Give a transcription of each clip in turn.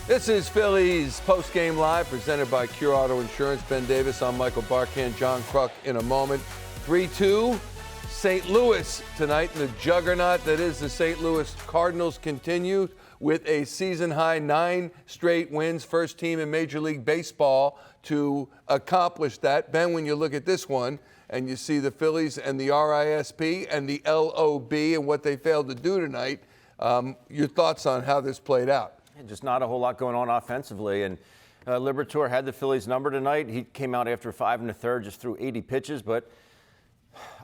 This is Phillies Post-Game Live, presented by Cure Auto Insurance. Ben Davis, I'm Michael Barkan, John Kruk in a moment. 3-2, St. Louis tonight, and the juggernaut that is the St. Louis Cardinals continue with a season-high 9 straight wins. First team in Major League Baseball to accomplish that. Ben, when you look at this one and you see the Phillies and the RISP and the LOB and what they failed to do tonight, your thoughts on how this played out? Just not a whole lot going on offensively, and Liberatore had the Phillies number tonight. He came out after 5 1/3, just threw 80 pitches, but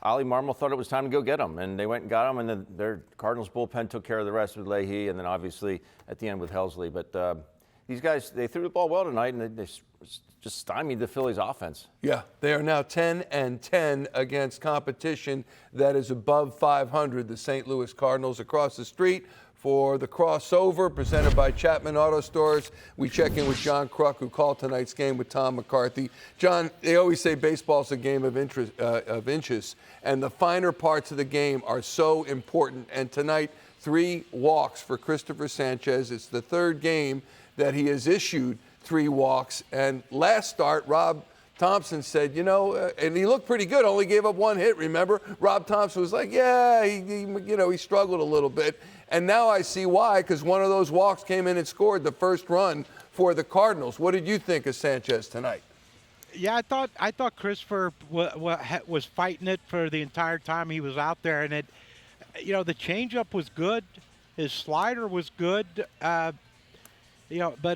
Ollie Marmol thought it was time to go get him, and they went and got him, and then their Cardinals bullpen took care of the rest with Leahy, and then obviously at the end with Helsley. But these guys, they threw the ball well tonight, and they just stymied the Phillies offense. Yeah, they are now 10-10 against competition that is above 500. The St. Louis Cardinals. Across the street for the crossover presented by Chapman Auto Stores, we check in with John Kruk, who called tonight's game with Tom McCarthy. John, they always say baseball's a game of inches, and the finer parts of the game are so important. And tonight, 3 walks for Cristopher Sánchez. It's the third game that he has issued 3 walks. And last start, Rob Thomson said, and he looked pretty good, only gave up 1 hit, remember? Rob Thomson was like, yeah, he struggled a little bit. And now I see why, because one of those walks came in and scored the first run for the Cardinals. What did you think of Sánchez tonight? Yeah, I thought Christopher was fighting it for the entire time he was out there, and the changeup was good, his slider was good, but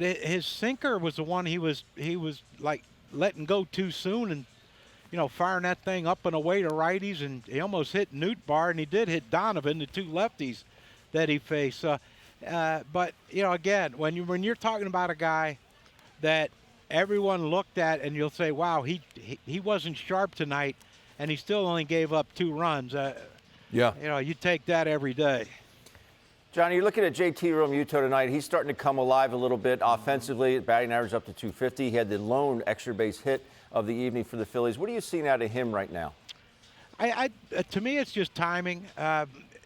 his sinker was the one he was like letting go too soon, and firing that thing up and away to righties, and he almost hit Nootbaar, and he did hit Donovan, the 2 lefties that he faced. But again, when you're talking about a guy that everyone looked at and you'll say, wow, he wasn't sharp tonight, and he still only gave up 2 runs. You take that every day. John, you're looking at JT Realmuto tonight. He's starting to come alive a little bit offensively. Batting average up to 250. He had the lone extra base hit of the evening for the Phillies. What are you seeing out of him right now? To me, it's just timing.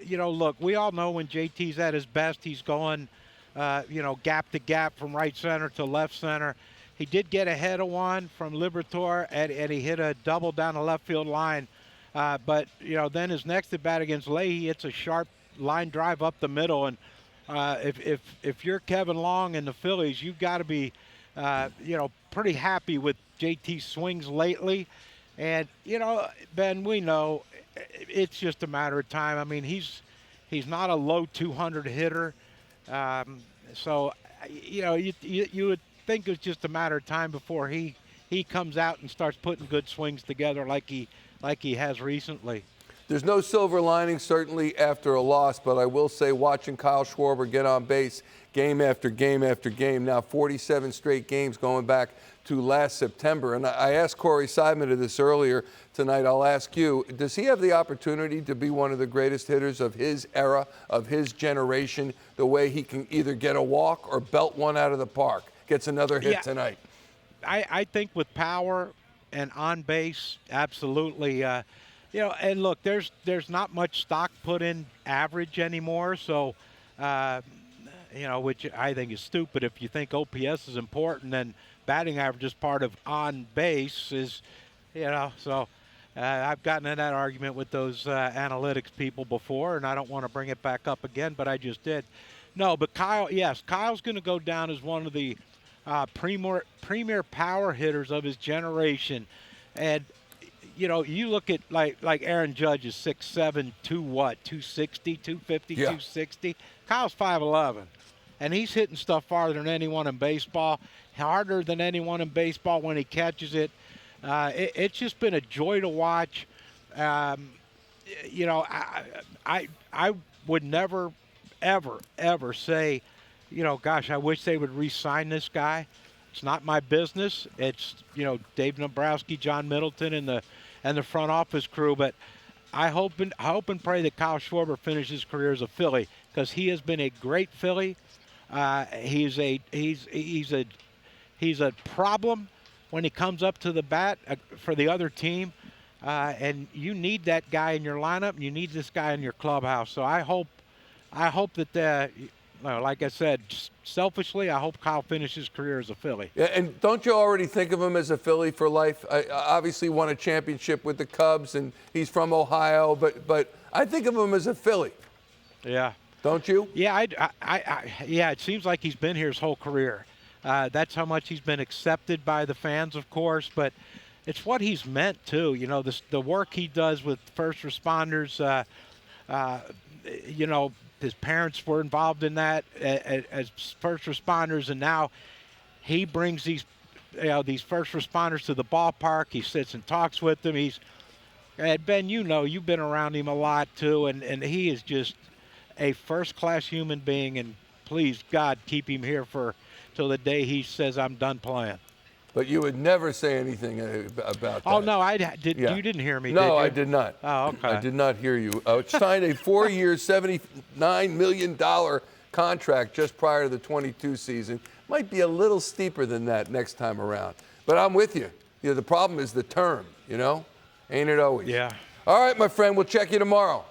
Look, we all know when JT's at his best, he's going, gap to gap from right center to left center. He did get ahead of one from Liberatore, and he hit a double down the left field line. But then his next at bat against Leahy, it's a sharp line drive up the middle. And if you're Kevin Long and the Phillies, you've got to be, pretty happy with JT's swings lately. And, Ben, we know it's just a matter of time. I mean, he's not a low 200 hitter. So, you would think it's just a matter of time before he comes out and starts putting good swings together like he has recently. There's no silver lining, certainly, after a loss, but I will say watching Kyle Schwarber get on base game after game after game, now 47 straight games going back to last September. And I asked Corey Seidman of this earlier tonight. I'll ask you, does he have the opportunity to be one of the greatest hitters of his era, of his generation, the way he can either get a walk or belt one out of the park? Gets another hit tonight. I think with power and on base, absolutely. And look, there's not much stock put in average anymore. So, which I think is stupid. If you think OPS is important, then batting average is part of on base is, so I've gotten in that argument with those analytics people before, and I don't want to bring it back up again, but I just did. No, but Kyle's going to go down as one of the premier power hitters of his generation. And, you look at like Aaron Judge is 6'7", 260, 250, 260. Kyle's 5'11", and he's hitting stuff farther than anyone in baseball, harder than anyone in baseball when he catches it. It's just been a joy to watch. I would never, ever say, gosh, I wish they would re-sign this guy. It's not my business. It's, Dave Dombrowski, John Middleton, and the front office crew. But I hope and pray that Kyle Schwarber finishes his career as a Philly, because he has been a great Philly. He's a problem when he comes up to the bat for the other team, and you need that guy in your lineup. You need this guy in your clubhouse. So I hope that No, like I said, selfishly, I hope Kyle finishes his career as a Philly. Yeah, and don't you already think of him as a Philly for life? I obviously won a championship with the Cubs, and he's from Ohio, but I think of him as a Philly. Yeah. Don't you? Yeah, yeah. It seems like he's been here his whole career. That's how much he's been accepted by the fans, of course, but it's what he's meant too. You know, the work he does with first responders. You know, his parents were involved in that as first responders, and now he brings these first responders to the ballpark. He sits and talks with them. And Ben, you know, you've been around him a lot too, and he is just a first-class human being. And please, God, keep him here till the day he says I'm done playing. But you would never say anything about that. Oh no, I did. Yeah. You didn't hear me. No, did you? I did not. Oh, okay. I did not hear you. Signed a 4-year, $79 million contract just prior to the 22 season. Might be a little steeper than that next time around. But I'm with you. You know, the problem is the term. You know, ain't it always? Yeah. All right, my friend. We'll check you tomorrow.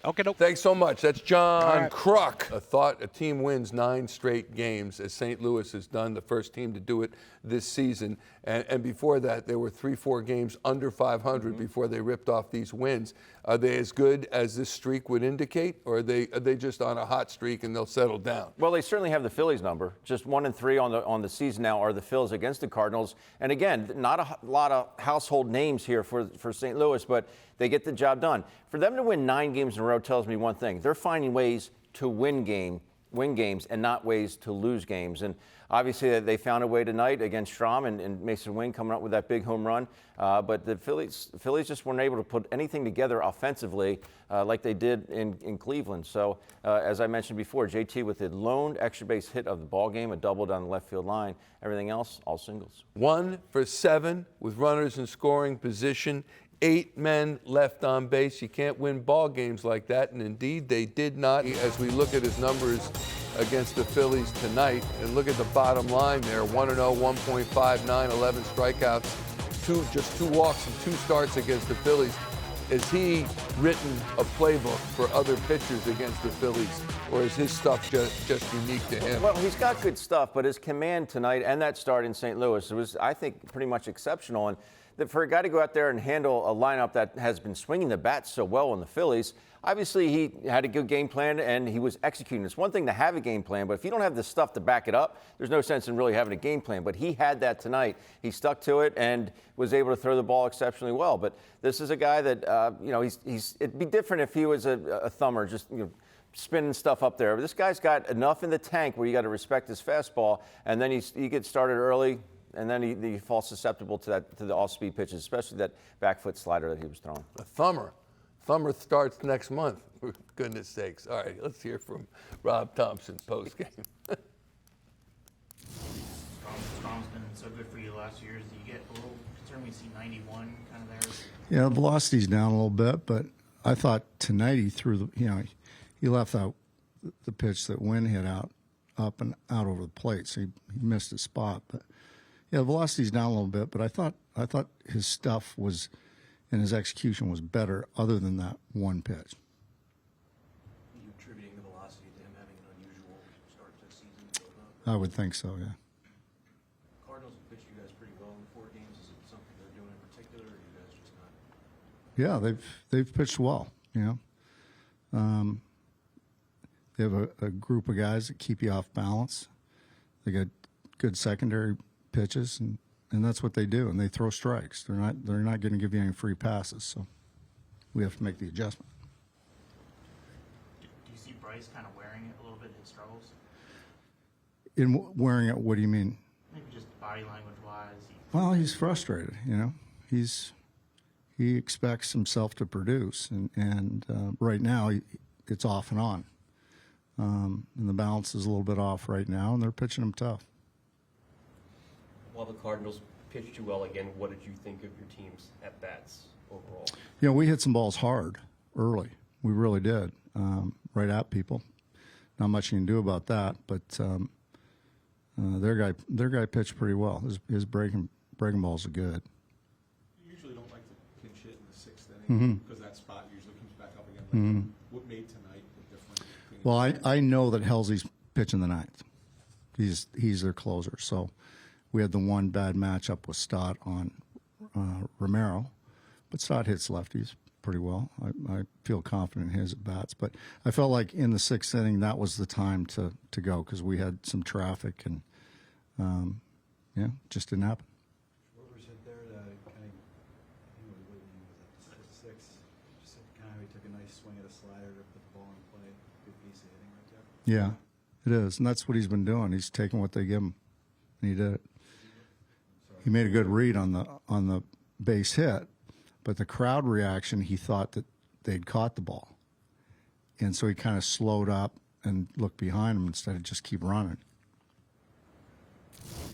Okay. Nope. Thanks so much. That's John right. Kruk. A team wins 9 straight games, as St. Louis has done, the first team to do it this season. And before that, there were 3-4 games under 500 before they ripped off these wins. Are they as good as this streak would indicate, or are they just on a hot streak and they'll settle down? Well, they certainly have the Phillies number. Just 1-3 on the season now are the Phils against the Cardinals. And again, not a lot of household names here for St. Louis, but they get the job done. For them to win 9 games in a row tells me one thing: they're finding ways to win games and not ways to lose games. And obviously they found a way tonight against Strahm and Mason Wing coming up with that big home run. But the Phillies just weren't able to put anything together offensively like they did in Cleveland. So as I mentioned before, JT with the lone extra base hit of the ball game, a double down the left field line. Everything else, all singles. 1 for 7 with runners in scoring position. 8 men left on base. You can't win ball games like that, and indeed they did not. As we look at his numbers against the Phillies tonight, and look at the bottom line there: 1-0, 1.59, 11 strikeouts, just 2 walks and 2 starts against the Phillies. Has he written a playbook for other pitchers against the Phillies, or is his stuff just unique to him? Well, he's got good stuff, but his command tonight and that start in St. Louis was, I think, pretty much exceptional. And for a guy to go out there and handle a lineup that has been swinging the bat so well in the Phillies, obviously he had a good game plan and he was executing. It's one thing to have a game plan, but if you don't have the stuff to back it up, there's no sense in really having a game plan. But he had that tonight. He stuck to it and was able to throw the ball exceptionally well. But this is a guy that, you know, it'd be different if he was a thumber, just, you know, spinning stuff up there. But this guy's got enough in the tank where you got to respect his fastball, and then he gets started early. And then he falls susceptible to the off-speed pitches, especially that back foot slider that he was throwing. A thumber. Thumber starts next month, for goodness sakes. All right, let's hear from Rob Thomson postgame. Strahm's been so good for you the last few years. Do you get a little concerned when you see 91 kind of there? Yeah, the velocity's down a little bit, but I thought tonight he threw he left out the pitch that Wynn hit up and out over the plate, so he missed his spot. But yeah, the velocity's down a little bit, but I thought his stuff was, and his execution was better other than that one pitch. Are you attributing the velocity to him having an unusual start to the season? I would think so, yeah. Cardinals have pitched you guys pretty well in the 4 games. Is it something they're doing in particular, or are you guys just not? Yeah, they've pitched well, you know. They have a group of guys that keep you off balance. They got good secondary pitches, and that's what they do. And they throw strikes. They're not going to give you any free passes. So we have to make the adjustment. Do you see Bryce kind of wearing it a little bit in his struggles? In wearing it, what do you mean? Maybe just body language wise. Well, he's frustrated. You know, he expects himself to produce, and right now it's off and on. And the balance is a little bit off right now, and they're pitching him tough. While the Cardinals pitched you well again, what did you think of your team's at-bats overall? You know, we hit some balls hard early. We really did, right at people. Not much you can do about that, but their guy pitched pretty well. His breaking balls are good. You usually don't like to pinch hit in the 6th inning because that spot usually comes back up again. What made tonight different? Well, I know that Halsey's pitching the ninth. He's their closer. So we had the one bad matchup with Stott on Romero, but Stott hits lefties pretty well. I feel confident in his at-bats. But I felt like in the sixth inning, that was the time to go because we had some traffic and, just didn't happen. Schwarber said there that kind of, he was at the sixth, just kind of he took a nice swing at a slider to put the ball in play. Good piece of hitting right there. Yeah, it is. And that's what he's been doing. He's taking what they give him. And he did it. He made a good read on the base hit, but the crowd reaction, he thought that they'd caught the ball. And so he kind of slowed up and looked behind him instead of just keep running.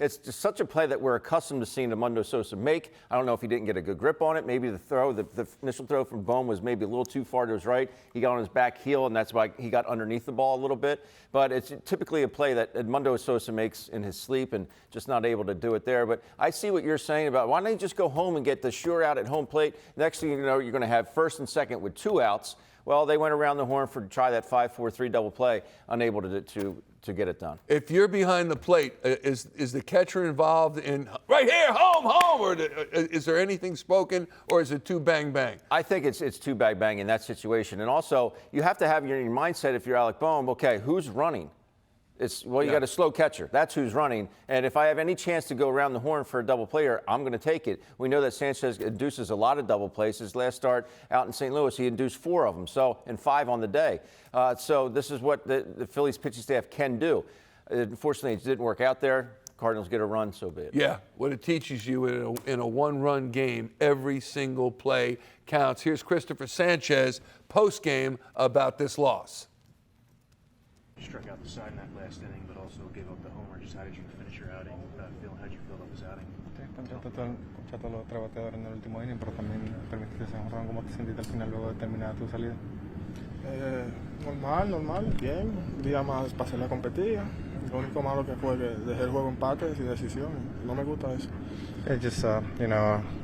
It's just such a play that we're accustomed to seeing Edmundo Sosa make. I don't know if he didn't get a good grip on it. Maybe the initial throw from Bohm was maybe a little too far to his right. He got on his back heel, and that's why he got underneath the ball a little bit. But it's typically a play that Edmundo Sosa makes in his sleep and just not able to do it there. But I see what you're saying about why don't you just go home and get the sure out at home plate. Next thing you know, you're going to have first and second with 2 outs. Well, they went around the horn to try that 5-4-3 double play, unable to get it done. If you're behind the plate, is the catcher involved in right here, home, or is there anything spoken, or is it too bang? I think it's too bang in that situation. And also, you have to have your mindset if you're Alec Bohm, okay, who's running? You got a slow catcher. That's who's running. And if I have any chance to go around the horn for a double player, I'm going to take it. We know that Sanchez induces a lot of double plays. His last start out in St. Louis, he induced 4 of them, and 5 on the day. So this is what the Phillies pitching staff can do. Unfortunately, it didn't work out there. Cardinals get a run, so be it. Yeah, what it teaches you in a one-run game, every single play counts. Here's Cristopher Sánchez post-game about this loss. Struck out the side in that last inning, but also gave up the homer. Just how did you finish your outing? How did you feel about this outing? Contra todos los tres bateadores en el último inning, pero también permitiste ese jonrón. ¿Cómo te sentiste al final luego de terminar tu salida? Normal, bien. Un día más pasé la competida. Lo único malo que fue que dejé el juego empate sin decisión. No me gusta eso. It's just,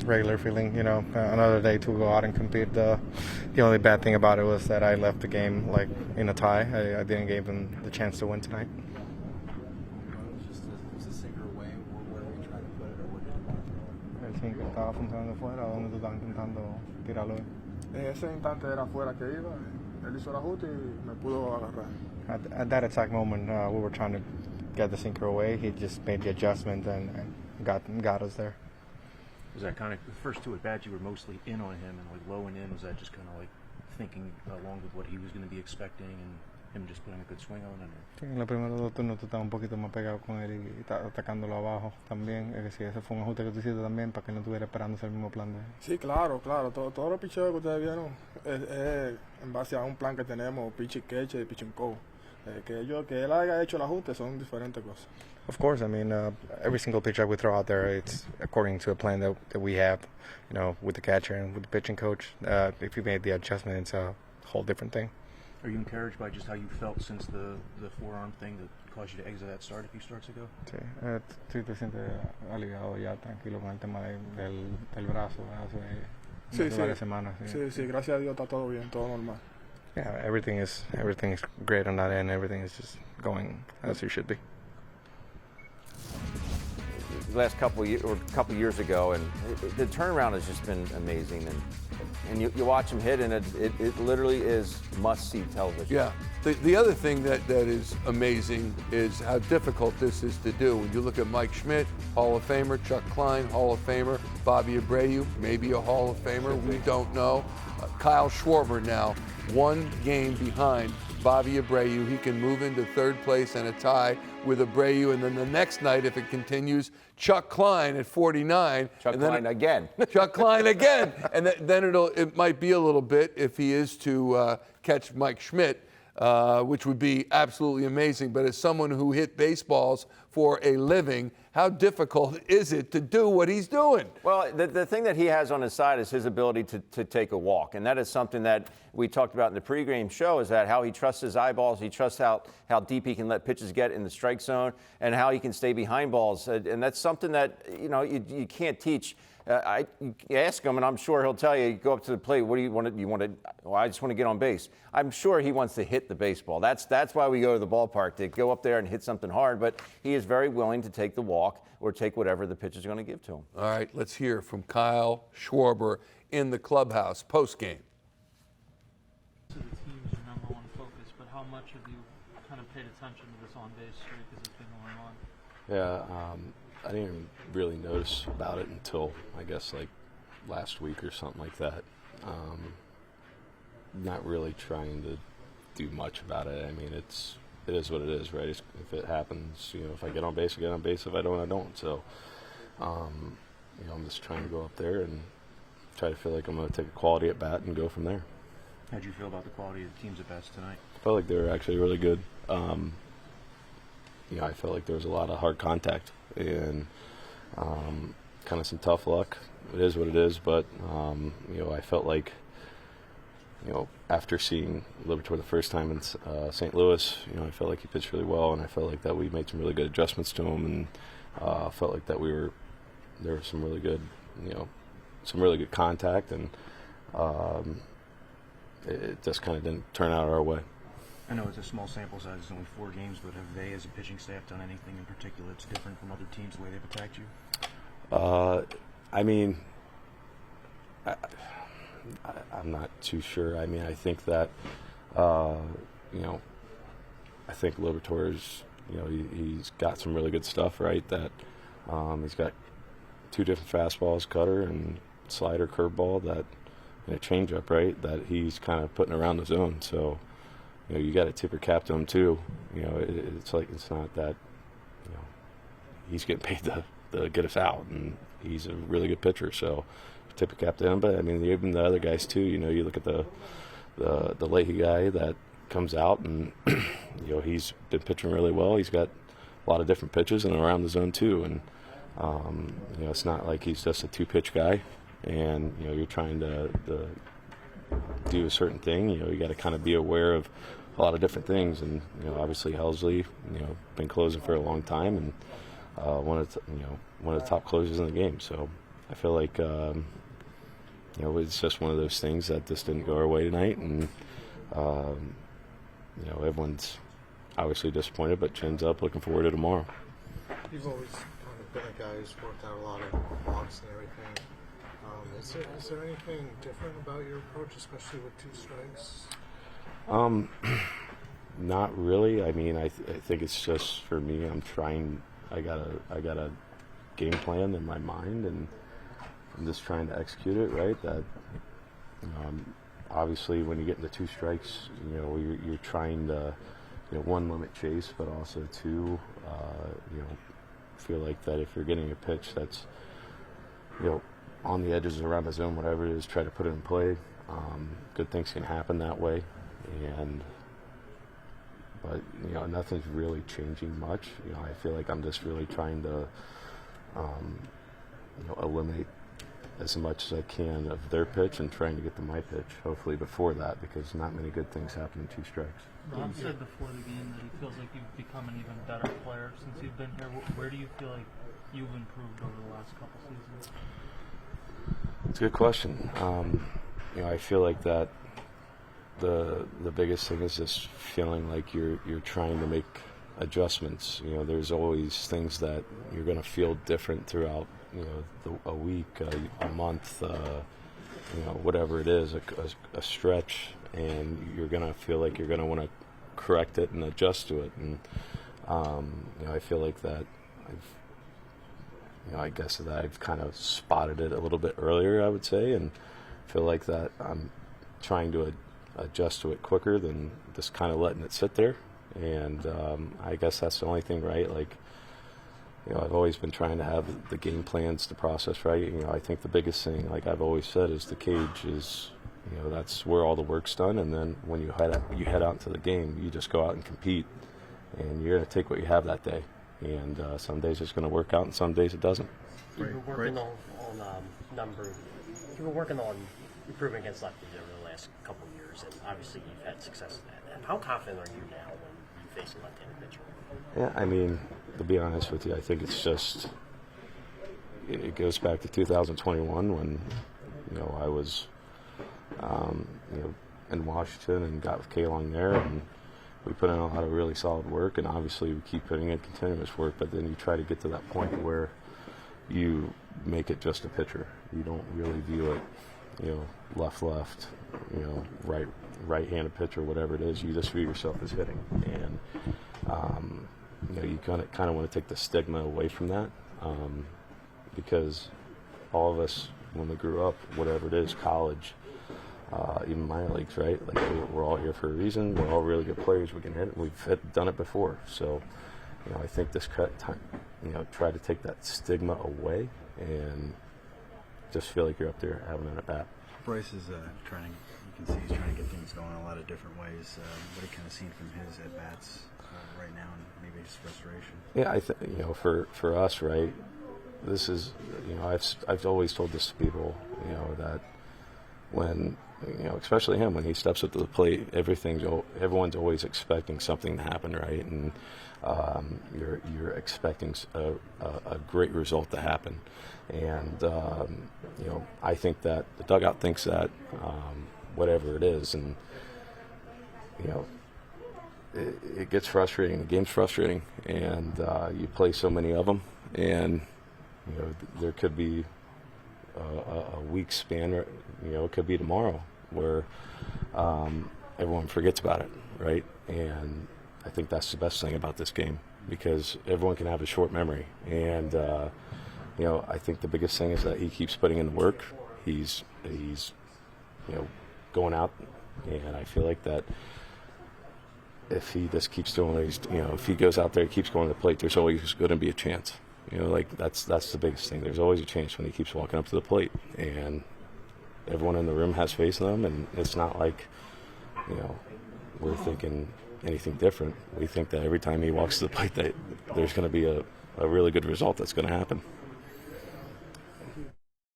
regular feeling, another day to go out and compete. The only bad thing about it was that I left the game, in a tie. I didn't give them the chance to win tonight. Was it sinker away? Where were you trying to put it, or what did you want? El sinker estaba funcionando fuera, ¿dónde tú estabas intentando tirarlo? En ese instante era fuera que iba. Él hizo el ajuste y me pudo agarrar. At that exact moment, we were trying to get the sinker away. He just made the adjustment and got us there. Was that kind of the first 2 at bats you were mostly in on him and low and in? Was that just kind of thinking along with what he was going to be expecting and him just putting a good swing on it? Sí, en los primeros 2 turnos tú estabas un poquito más pegado con él y atacándolo abajo también. Es decir, ese fue un ajuste que tú hiciste también para que no estuviera esperando ese mismo plan de... Sí, claro. Todos los picheos que ustedes vieron es en base a un plan que tenemos, pitch and catch y pitch and call. Que él haya hecho el ajuste son diferentes cosas. Of course, every single pitch that we throw out there, it's according to a plan that we have, with the catcher and with the pitching coach. If you made the adjustment, it's a whole different thing. Are you encouraged by just how you felt since the forearm thing that caused you to exit that start a few starts ago? Sí, te sientes aliviado ya, tranquilo con el tema del brazo hace varias semanas. Sí, gracias a Dios está todo bien, todo normal. Yeah, everything is great on that end. Everything is just going as it should be. The last couple years ago, and the turnaround has just been amazing. And you watch him hit, and it literally is must-see television. Yeah. The other thing that is amazing is how difficult this is to do. When you look at Mike Schmidt, Hall of Famer, Chuck Klein, Hall of Famer, Bobby Abreu, maybe a Hall of Famer, we don't know. Kyle Schwarber now, 1 game behind Bobby Abreu. He can move into 3rd place and a tie with Abreu. And then the next night, if it continues, Chuck Klein at 49. Chuck Klein again. Chuck Klein again. And then it might be a little bit if he is to catch Mike Schmidt, which would be absolutely amazing. But as someone who hit baseballs for a living. How difficult is it to do what he's doing? Well, the thing that he has on his side is his ability to take a walk. And that is something that we talked about in the pregame show, is that how he trusts his eyeballs, he trusts how deep he can let pitches get in the strike zone, and how he can stay behind balls. And that's something that, you can't teach. You ask him, and I'm sure he'll tell you, go up to the plate, what do you want to, well, I just want to get on base. I'm sure he wants to hit the baseball. That's why we go to the ballpark, to go up there and hit something hard. But he is very willing to take the walk or take whatever the pitcher's going to give to him. All right, let's hear from Kyle Schwarber in the clubhouse post-game. The team's your number one focus, but how much have you kind of paid attention to this on-base streak as it's been going on? Yeah, I didn't really notice about it until, I guess, like last week or something like that. Not really trying to do much about it. I mean, it is what it is, right? If it happens, if I get on base, I get on base. If I don't, I don't. So, I'm just trying to go up there and try to feel like I'm going to take a quality at bat and go from there. How'd you feel about the quality of the teams at best tonight? I felt like they were actually really good. I felt like there was a lot of hard contact and kind of some tough luck. It is what it is, but I felt like, after seeing Liberatore the first time in St. Louis, I felt like he pitched really well, and I felt like that we made some really good adjustments to him, and felt like that there was some really good, some really good contact, and it just kind of didn't turn out our way. I know it's a small sample size, it's only 4 games, but have they, as a pitching staff, done anything in particular that's different from other teams, the way they've attacked you? I mean, I'm not too sure. I mean, I think that, I think Liberatore's, he's got some really good stuff, right? That he's got 2 different fastballs, cutter and slider, curveball, that, and a changeup, right? That he's kind of putting around the zone. So, you got to tip your cap to him too. It's like, it's not that, he's getting paid to get us out, and he's a really good pitcher. So tip your cap to him. But I mean, even the other guys too. You look at the Leahy guy that comes out, and he's been pitching really well. He's got a lot of different pitches and around the zone too. And it's not like he's just a 2-pitch guy. And you're trying to do a certain thing. You got to kind of be aware of a lot of different things. And obviously Helsley, been closing for a long time, and one of the top closers in the game. So I feel like it's just one of those things that just didn't go our way tonight, and everyone's obviously disappointed, but chins up, looking forward to tomorrow. You've always kind of been a guy who's worked out a lot of walks and everything. Is there anything different about your approach, especially with 2 strikes? Not really. I mean, I think it's just, for me, I got a game plan in my mind, and I'm just trying to execute it, right? That obviously when you get into 2 strikes, you're trying to, 1, limit chase, but also 2, feel like that if you're getting a pitch that's, on the edges around the zone, whatever it is, try to put it in play. Good things can happen that way, but nothing's really changing much. I feel like I'm just really trying to eliminate as much as I can of their pitch and trying to get to my pitch, hopefully before that, because not many good things happen in 2 strikes. Ron said before the game that he feels like you've become an even better player since you've been here. Where do you feel like you've improved over the last couple seasons? It's a good question. I feel like that the biggest thing is just feeling like you're trying to make adjustments. There's always things that you're going to feel different throughout, a week, a month, whatever it is, a stretch, and you're going to feel like you're going to want to correct it and adjust to it. And I feel like that I guess that I've kind of spotted it a little bit earlier, I would say, and feel like that I'm trying to adjust to it quicker than just kind of letting it sit there. And I guess that's the only thing, right? Like, I've always been trying to have the game plans, the process right. I think the biggest thing, like I've always said, is the cage is, that's where all the work's done. And then when you head out into the game, you just go out and compete, and you're going to take what you have that day. And some days it's going to work out, and some days it doesn't. You've been working on You've been working on improving against lefties over the last couple of years, and obviously you've had success in that. And how confident are you now when you face a left-handed pitcher? Yeah, I mean, to be honest with you, I think it's just it goes back to 2021 when I was in Washington and got with Kalon there, and we put in a lot of really solid work, and obviously we keep putting in continuous work, but then you try to get to that point where you make it just a pitcher. You don't really view it, left, right-handed pitcher, whatever it is. You just view yourself as hitting, and you kind of want to take the stigma away from that, because all of us, when we grew up, whatever it is, college, even minor leagues, right? Like we're all here for a reason. We're all really good players. We can hit. We've done it before. So, I think this time, try to take that stigma away and just feel like you're up there having an at bat. Bryce is trying to. You can see he's trying to get things going in a lot of different ways. What are you kind of seeing from his at bats right now, and maybe his frustration? Yeah, I think for us, right. This is I've always told this to people, that when especially him, when he steps up to the plate, everyone's always expecting something to happen, right? And you're expecting a great result to happen, and I think that the dugout thinks that whatever it is, and it gets frustrating. The game's frustrating, and you play so many of them, and there could be a week span, or it could be tomorrow, where everyone forgets about it, right? And I think that's the best thing about this game, because everyone can have a short memory, and I think the biggest thing is that he keeps putting in the work. He's going out, and I feel like that if he just keeps doing what he's, if he goes out there and keeps going to the plate, there's always going to be a chance. That's the biggest thing. There's always a chance when he keeps walking up to the plate, and everyone in the room has faith in him, and it's not like, we're thinking anything different. We think that every time he walks to the plate that there's going to be a really good result that's going to happen.